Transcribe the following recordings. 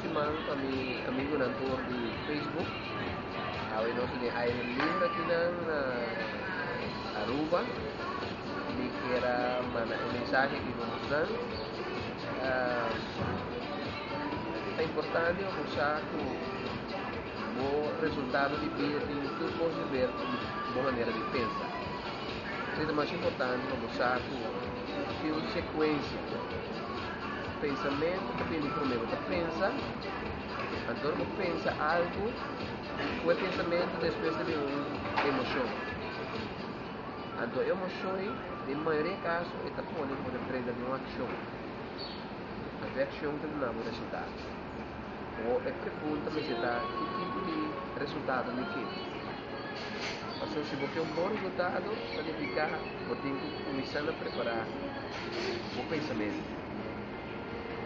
semana para meu amigo nantor de Facebook. Aí nós temos aí um livro aqui na Aruba. Me quer mandar uma mensagem que vamos dar. É importante usar o resultado de vida em tudo que você ver uma maneira de pensar. É mais importante usar uma sequência. Pensamento depende do primeiro você pensa, então você pensa algo, o pensamento depois de uma emoção. Então emoções, na maioria dos casos, está pondo por prender de uma ação. A ação tem uma resultado. Ou é pergunta me está que tipo de resultado me quer. Mas se você quer um bom resultado, significa que você tem que começar a preparar o pensamento.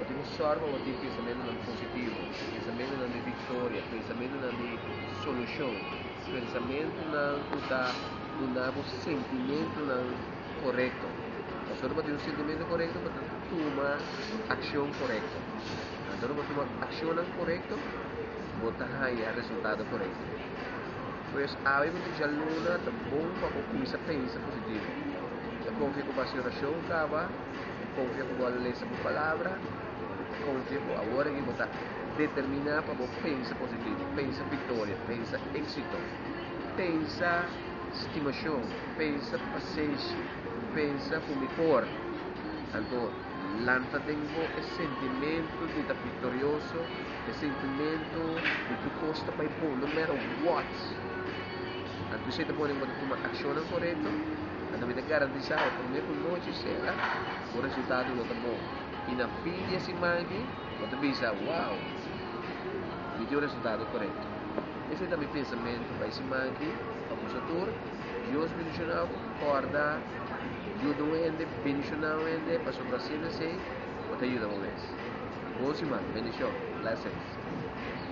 Você tem sorte, você tem pensamento positivo, pensamento de vitória, pensamento de solução, pensamento de sentimento correto. Só para ter um sentimento correto, para tomar ação correta. Então, para tomar ação correta, você vai o resultado correto. Pois, a vezes, a luna é bom para começar a pensar positivo. A configuração acaba, confia com a letra por palavra, confia com agora que você determinar para você pensar positivo, pensa vitória, pensa êxito, pensa estimação, pensa paciência, pensa com melhor. Então, lança dentro o sentimento de estar vitorioso, o sentimento de tu costa para ir no matter what. Então, você está podendo tomar ação correta, então me garantizar que mesmo noite será o resultado não está bom. E na fim de semana você pensa, uau, me deu o resultado correto. Esse é o meu pensamento para esse semana para o setor. Deus bendicional, corda, ajuda o ende, bendicional o ende, para sobre a cena, você ajuda a vocês. Boa semana, bendição, blessings.